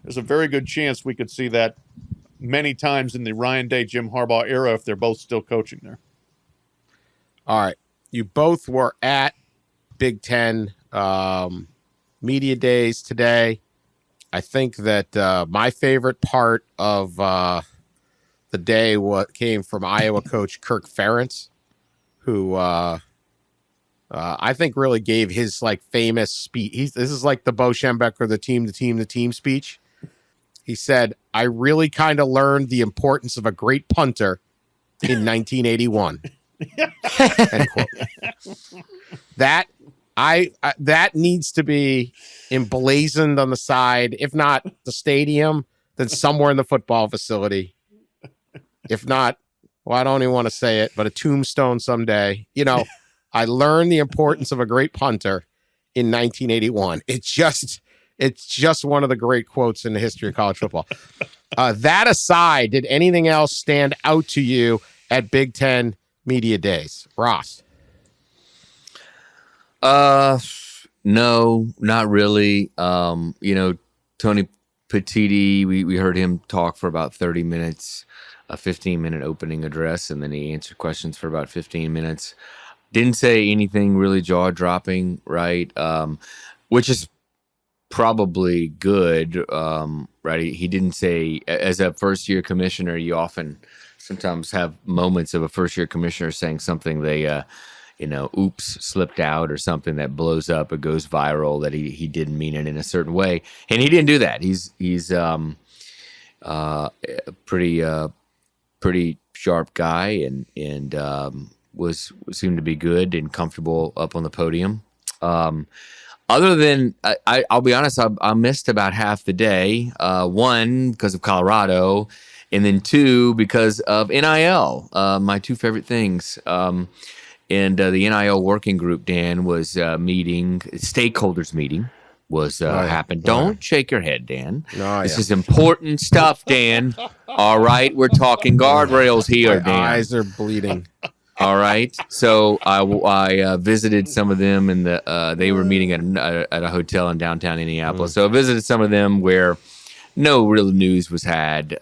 E: there's a very good chance we could see that many times in the Ryan Day, Jim Harbaugh era if they're both still coaching there.
D: All right. You both were at Big Ten media days today. I think that my favorite part of the day came from Iowa coach Kirk Ferentz, who I think really gave his famous speech. This is like the Bo Schembechler, the team speech. He said, "I really kind of learned the importance of a great punter in 1981." End quote. That needs to be emblazoned on the side, if not the stadium, then somewhere in the football facility. If not, well, I don't even want to say it, but a tombstone someday. I learned the importance of a great punter in 1981. It's just one of the great quotes in the history of college football. That aside, did anything else stand out to you at Big Ten media days? Ross?
F: No, not really. Tony Petitti, we heard him talk for about 30 minutes, a 15-minute opening address, and then he answered questions for about 15 minutes. Didn't say anything really jaw-dropping, right? Which is probably good, right? He didn't say, as a first-year commissioner, you sometimes have moments of a first-year commissioner saying something they, oops, slipped out or something that blows up or goes viral that he didn't mean it in a certain way. And he didn't do that. He's pretty sharp guy and seemed to be good and comfortable up on the podium. Other than, I'll be honest, I missed about half the day. One, because of Colorado, and then two, because of NIL, my two favorite things. And the NIL working group, Dan, was meeting, stakeholders meeting was happened. Don't shake your head, Dan. This is important stuff, Dan. All right, we're talking guardrails here, Dan.
D: My eyes are bleeding.
F: All right. So I visited some of them, and they were meeting at a hotel in downtown Indianapolis. So I visited some of them where no real news was had.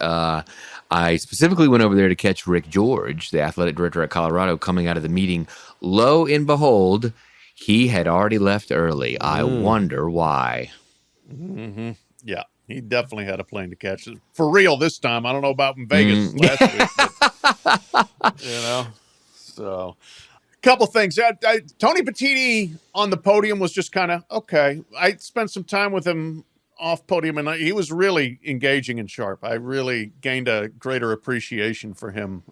F: I specifically went over there to catch Rick George, the athletic director at Colorado, coming out of the meeting. Lo and behold, he had already left early. I wonder why.
E: Mm-hmm. Yeah, he definitely had a plane to catch. For real this time. I don't know about in Vegas last week. But, so a couple things. Tony Petitti on the podium was just kind of okay. I spent some time with him off podium, and he was really engaging and sharp. I really gained a greater appreciation for him.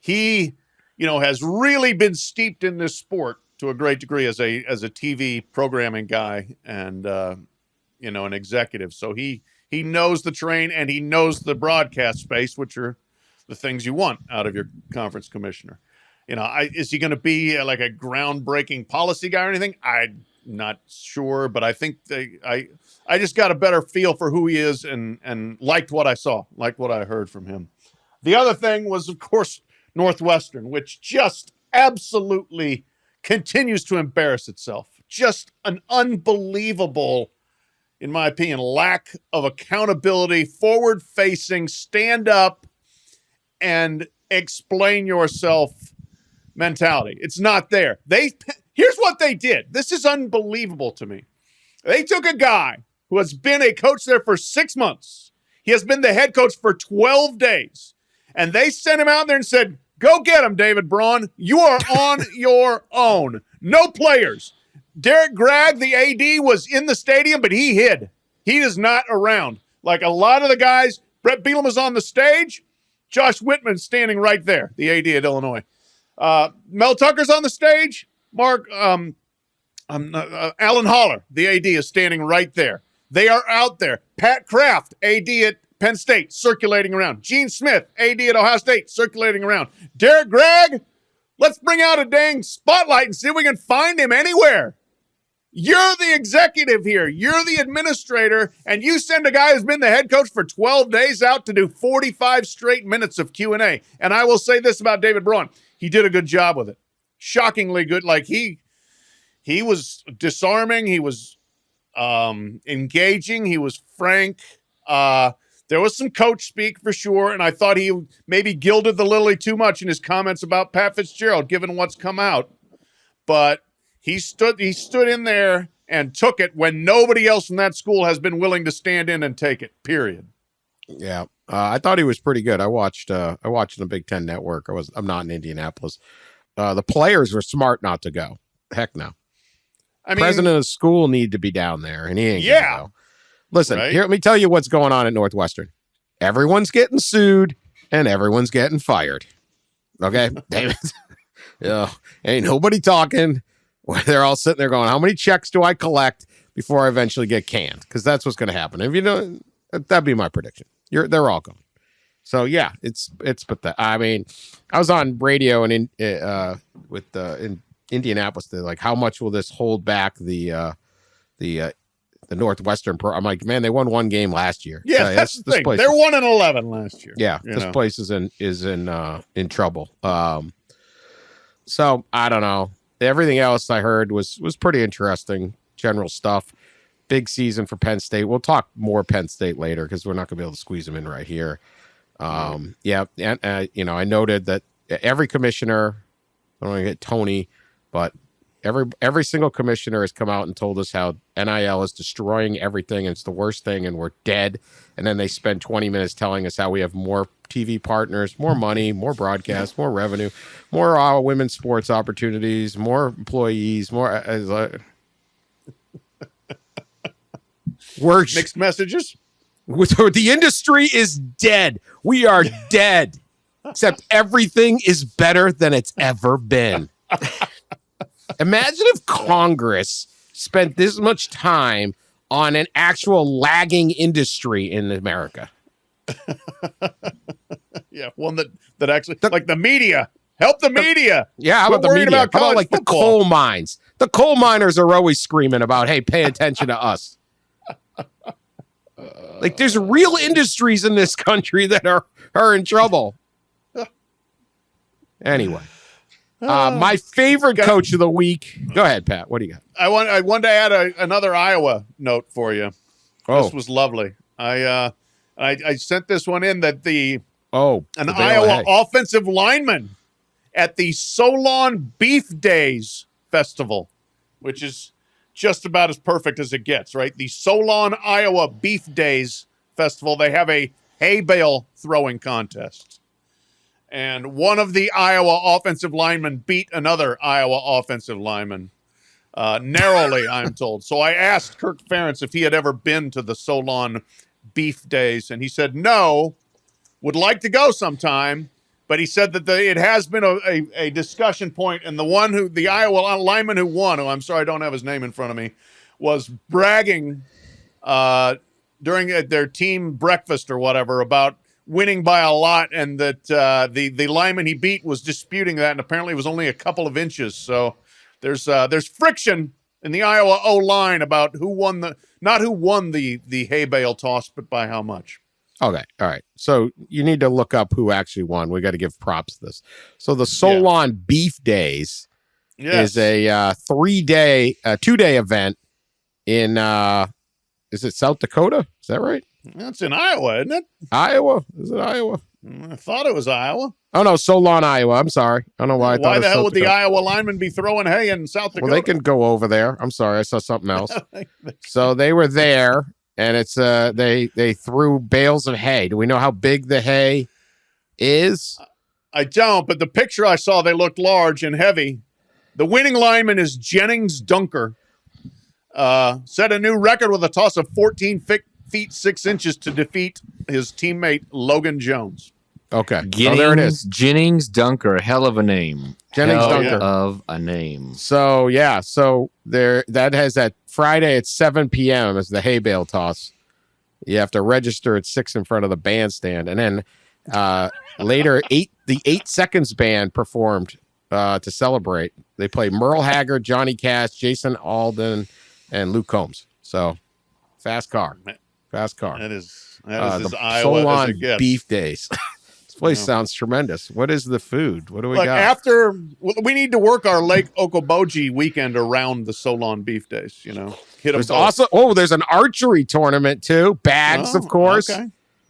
E: He, has really been steeped in this sport to a great degree as a TV programming guy and an executive. So he knows the terrain and he knows the broadcast space, which are the things you want out of your conference commissioner. Is he going to be like a groundbreaking policy guy or anything? I'm not sure, but I think I just got a better feel for who he is and liked what I saw, liked what I heard from him. The other thing was, of course, Northwestern, which just absolutely continues to embarrass itself. Just an unbelievable, in my opinion, lack of accountability, forward-facing, stand up and explain yourself mentality. It's not there. Here's what they did. This is unbelievable to me. They took a guy who has been a coach there for 6 months. He has been the head coach for 12 days. And they sent him out there and said, go get him, David Braun. You are on your own. No players. Derek Gregg, the AD, was in the stadium, but he hid. He is not around. Like a lot of the guys, Brett Bielema was on the stage. Josh Whitman standing right there, the AD at Illinois. Mel Tucker's on the stage. Alan Holler, the AD, is standing right there. They are out there. Pat Kraft, AD at Penn State, circulating around. Gene Smith, AD at Ohio State, circulating around. Derek Gregg, let's bring out a dang spotlight and see if we can find him anywhere. You're the executive here. You're the administrator, and you send a guy who's been the head coach for 12 days out to do 45 straight minutes of Q&A. And I will say this about David Braun. He did a good job with it. Shockingly good. Like he was disarming. He was engaging. He was frank. There was some coach speak for sure, and I thought he maybe gilded the lily too much in his comments about Pat Fitzgerald, given what's come out. But he stood in there and took it when nobody else from that school has been willing to stand in and take it, period.
D: Yeah. I thought he was pretty good. I watched the Big Ten Network. I'm not in Indianapolis. The players were smart not to go. Heck no. I mean, president of the school need to be down there, and he ain't gonna go. Listen, Here, let me tell you what's going on at Northwestern. Everyone's getting sued, and everyone's getting fired. Okay? Damn it. Ain't nobody talking. They're all sitting there going, how many checks do I collect before I eventually get canned? Because that's what's going to happen. If that'd be my prediction. They're all going. So, yeah, it's pathetic. I mean, I was on radio in Indianapolis. They're like, how much will this hold back the Northwestern pro? I'm like, man, they won one game last year.
E: Yeah, that's the thing. They're 1-11 last year.
D: Yeah, this place is in trouble. So I don't know. Everything else I heard was pretty interesting. General stuff. Big season for Penn State. We'll talk more Penn State later because we're not going to be able to squeeze them in right here. Yeah, and I noted that every commissioner, I don't want to get Tony, but every single commissioner has come out and told us how NIL is destroying everything and it's the worst thing and we're dead. And then they spend 20 minutes telling us how we have more TV partners, more money, more broadcast, more revenue, more women's sports opportunities, more employees, more worse.
E: Mixed messages.
D: The industry is dead. We are dead. Except everything is better than it's ever been. Imagine if Congress spent this much time on an actual lagging industry in America.
E: Yeah, one that actually, like the media. Help the media.
D: Yeah, how about the media? How about like the coal mines? The coal miners are always screaming about, hey, pay attention to us. Like there's real industries in this country that are in trouble. Anyway, my favorite coach of the week. Go ahead, Pat. What do you got?
E: I wanted to add another Iowa note for you.
D: Oh.
E: This was lovely. I sent this one in that an
D: the
E: Iowa offensive lineman at the Solon Beef Days Festival, which is just about as perfect as it gets, right? The Solon, Iowa Beef Days Festival. They have a hay bale throwing contest. And one of the Iowa offensive linemen beat another Iowa offensive lineman narrowly, I'm told. So I asked Kirk Ferentz if he had ever been to the Solon Beef Days, and he said no, would like to go sometime, but he said that it has been a discussion point, and the Iowa lineman who won, who I'm sorry I don't have his name in front of me, was bragging during their team breakfast or whatever about winning by a lot, and that the lineman he beat was disputing that, and apparently it was only a couple of inches. So there's friction in the Iowa O-line about not who won the hay bale toss, but by how much.
D: Okay, all right. So you need to look up who actually won. We got to give props to this. So the Solon Beef Days is a 2-day event in is it South Dakota? Is that right?
E: That's in Iowa, isn't it?
D: Iowa? Is it Iowa?
E: I thought it was Iowa.
D: Oh no, Solon, Iowa. I'm sorry. I don't know why.
E: Why the hell would the Iowa linemen be throwing hay in South Dakota?
D: Well, they can go over there. I'm sorry, I saw something else. So they were there, and it's they threw bales of hay. Do we know how big the hay is?
E: I don't, but the picture I saw, they looked large and heavy. The winning lineman is Jennings Dunker. Set a new record with a toss of 14 feet 6 inches to defeat his teammate Logan Jones.
D: Okay, there it is.
F: Jennings Dunker, hell of a name.
D: Jennings Dunker
F: of a name.
D: So that has that Friday at 7 p.m. is the hay bale toss. You have to register at 6 in front of the bandstand, and then later the 8 Seconds band performed to celebrate. They played Merle Haggard, Johnny Cash, Jason Alden, and Luke Combs. So fast car.
E: That is as Iowa
D: Solon
E: as it gets.
D: Beef Days. This place sounds tremendous. What is the food? What do we got?
E: We need to work our Lake Okoboji weekend around the Solon Beef Days. Hit them.
D: There's also there's an archery tournament too. Bags, of course.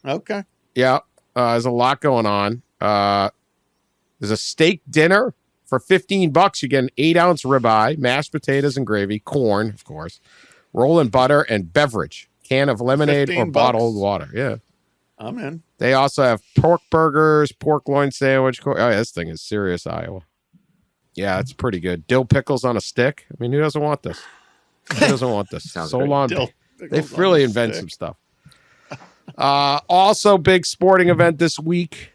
E: Okay.
D: Yeah, there's a lot going on. There's a steak dinner for $15. You get an 8-ounce ribeye, mashed potatoes and gravy, corn, of course, rolling butter, and beverage. Can of lemonade or bottled water. Yeah.
E: I'm in.
D: They also have pork burgers, pork loin sandwich. Oh, yeah, this thing is serious, Iowa. Yeah, it's pretty good. Dill pickles on a stick. I mean, who doesn't want this? Who doesn't want this? Solon. They've really invented some stuff. Also, big sporting event this week.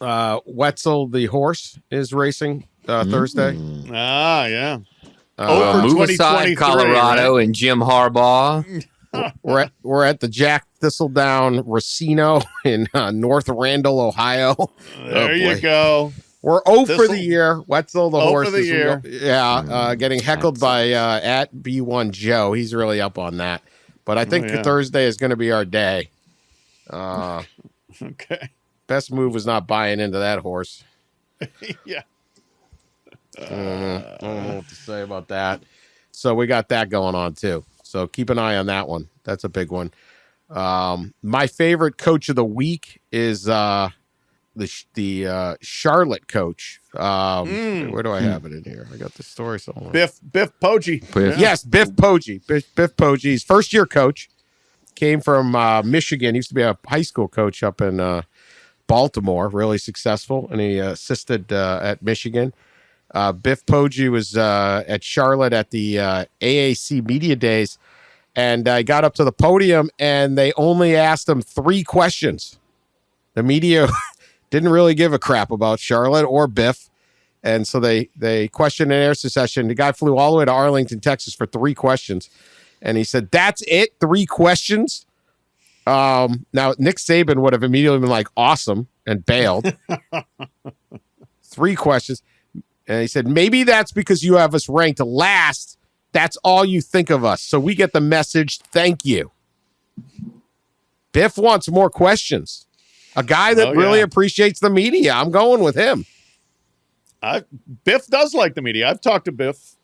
D: Wetzel, the horse, is racing Thursday.
E: Yeah.
F: Move aside Colorado, right? And Jim Harbaugh.
D: We're at the Jack Thistledown Racino in North Randall, Ohio.
E: There you go.
D: We're 0 for the year. Wetzel, the horse,
E: for the year.
D: Getting heckled by at B1 Joe. He's really up on that. But I think Thursday is going to be our day.
E: Okay.
D: Best move was not buying into that horse.
E: Yeah.
D: I don't know what to say about that. So we got that going on too. So keep an eye on that one. That's a big one. My favorite coach of the week is the Charlotte coach. Where do I have it in here? I got the story somewhere.
E: Biff Poggi.
F: Yeah.
D: Yes, Biff Poggi. Biff Poggi. He's first-year coach. Came from Michigan. He used to be a high school coach up in Baltimore. Really successful, and he assisted at Michigan. Biff Poggi was at Charlotte at the AAC Media Days, and I got up to the podium, and they only asked him 3 questions. The media didn't really give a crap about Charlotte or Biff, and so they question and answer session. The guy flew all the way to Arlington, Texas for 3 questions, and he said, "That's it, 3 questions." Now Nick Saban would have immediately been like, "Awesome," and bailed. 3 questions. And he said, maybe that's because you have us ranked last. That's all you think of us. So we get the message. Thank you. Biff wants more questions. A guy that really appreciates the media. I'm going with him.
E: Biff does like the media. I've talked to Biff.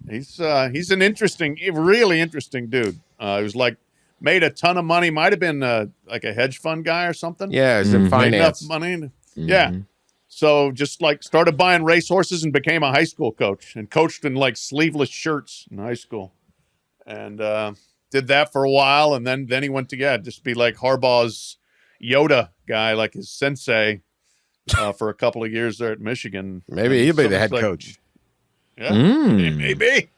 E: He's an really interesting dude. He was like made a ton of money. Might have been like a hedge fund guy or something.
D: Yeah, it's in
E: Made
D: finance.
E: enough money. Yeah. So just like started buying racehorses and became a high school coach and coached in like sleeveless shirts in high school, and did that for a while. And then he went to just be like Harbaugh's Yoda guy, like his sensei, for a couple of years there at Michigan.
D: Maybe he'll be the head
E: like,
D: coach.
E: Yeah, maybe.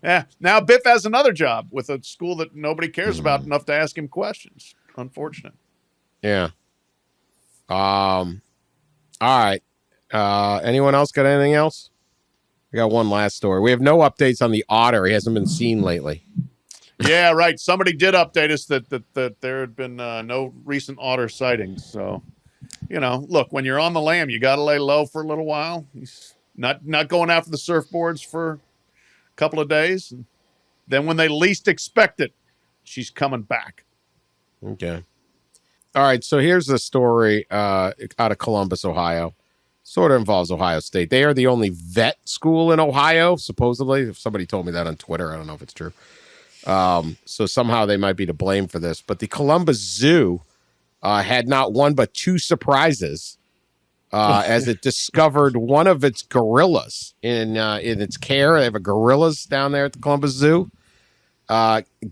E: Yeah. Now Biff has another job with a school that nobody cares about enough to ask him questions. Unfortunate.
D: Yeah. All right. Anyone else got anything else? We got one last story. We have no updates on the otter. He hasn't been seen lately.
E: Yeah, right. Somebody did update us that there had been no recent otter sightings. So, look, when you're on the lam, you got to lay low for a little while. He's not going after the surfboards for a couple of days. And then when they least expect it, she's coming back.
D: Okay. All right. So here's the story out of Columbus, Ohio. Sort of involves Ohio State. They are the only vet school in Ohio, supposedly. Somebody told me that on Twitter. I don't know if it's true. So somehow they might be to blame for this. But the Columbus Zoo had not one but two surprises as it discovered one of its gorillas in its care. They have a gorillas down there at the Columbus Zoo.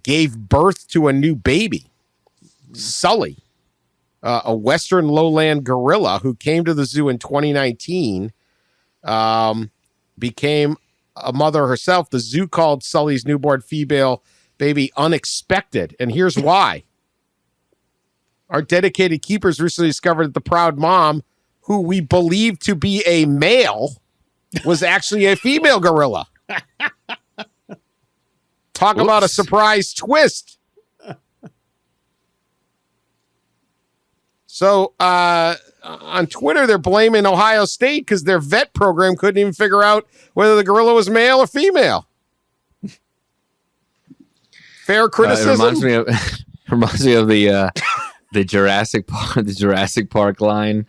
D: Gave birth to a new baby, Sully, a Western lowland gorilla who came to the zoo in 2019, became a mother herself. The zoo called Sully's newborn female baby unexpected, and here's why. Our dedicated keepers recently discovered that the proud mom, who we believe to be a male, was actually a female gorilla. Talk about a surprise twist. So on Twitter, they're blaming Ohio State because their vet program couldn't even figure out whether the gorilla was male or female. Fair criticism.
F: It reminds me of the Jurassic Park line.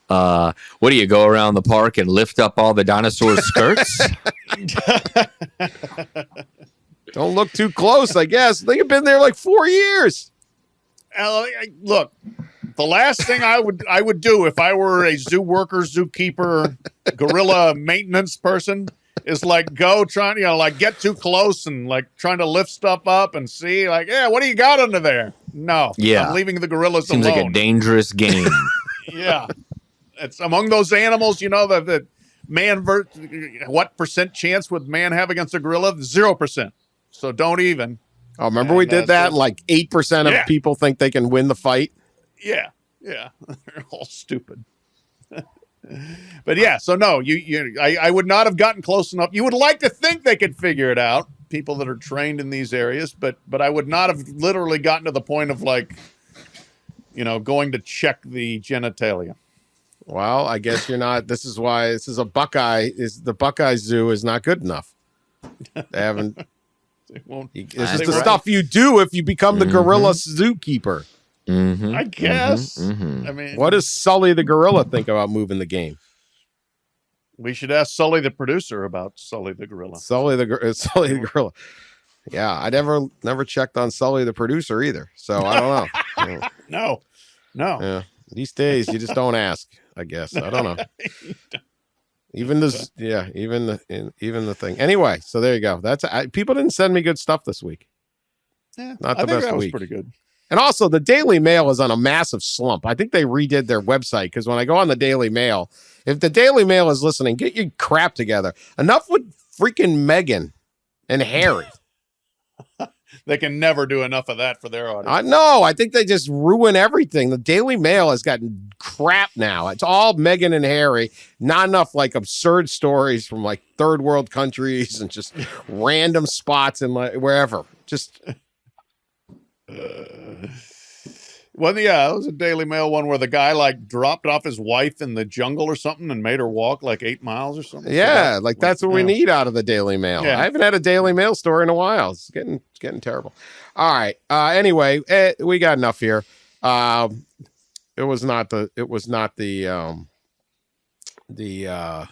F: What do you go around the park and lift up all the dinosaurs' skirts?
D: Don't look too close, I guess. They've been there like 4 years.
E: Look, the last thing I would do if I were a zoo worker, zookeeper, gorilla maintenance person is like go trying, get too close and like trying to lift stuff up and see like, yeah, what do you got under there? No,
F: yeah,
E: I'm leaving the gorillas
F: Seems
E: alone.
F: like a dangerous game.
E: Yeah, it's among those animals, that man, what percent chance would man have against a gorilla? 0%. So don't even.
D: Oh, remember we did that? Like 8% of people think they can win the fight.
E: Yeah. They're all stupid. But yeah, so no, I would not have gotten close enough. You would like to think they could figure it out, people that are trained in these areas, but I would not have literally gotten to the point of like, going to check the genitalia.
D: Well, I guess you're not. This is why this is a Buckeye. The Buckeye Zoo is not good enough. They haven't. This is the stuff you do if you become the gorilla zookeeper.
F: Mm-hmm.
E: I guess.
F: Mm-hmm.
E: I mean,
D: what does Sully the gorilla think about moving the game?
E: We should ask Sully the producer about Sully the gorilla.
D: Sully the gorilla. Yeah, I never checked on Sully the producer either. So I don't know.
E: No.
D: Yeah, these days you just don't ask. I guess I don't know. Even this, even the thing. Anyway, so there you go. People didn't send me good stuff this week.
E: Yeah,
D: not the best
E: that
D: week.
E: Was pretty good.
D: And also, the Daily Mail is on a massive slump. I think they redid their website because when I go on the Daily Mail, if the Daily Mail is listening, get your crap together. Enough with freaking Meghan and Harry.
E: They can never do enough of that for their audience.
D: No, I think they just ruin everything. The Daily Mail has gotten crap now. It's all Meghan and Harry. Not enough like absurd stories from like third world countries and just random spots and like wherever. Just.
E: Well, yeah, it was a Daily Mail one where the guy like dropped off his wife in the jungle or something and made her walk like 8 miles or something.
D: Yeah, so that's what we need out of the Daily Mail.
E: Yeah.
D: I haven't had a Daily Mail story in a while. It's getting terrible. All right. Anyway, we got enough here. It was not the the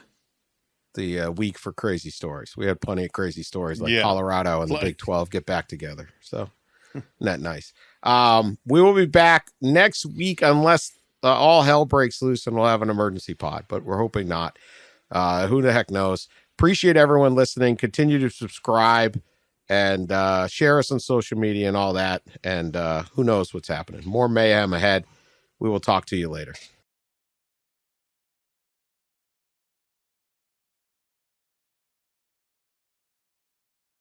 D: week for crazy stories. We had plenty of crazy stories like
E: Yeah.
D: Colorado and the Big 12 get back together. So not nice. We will be back next week unless all hell breaks loose and we'll have an emergency pod, but we're hoping not. Who the heck knows? Appreciate everyone listening. Continue to subscribe and share us on social media and all that. And who knows what's happening. More mayhem ahead. We will talk to you later.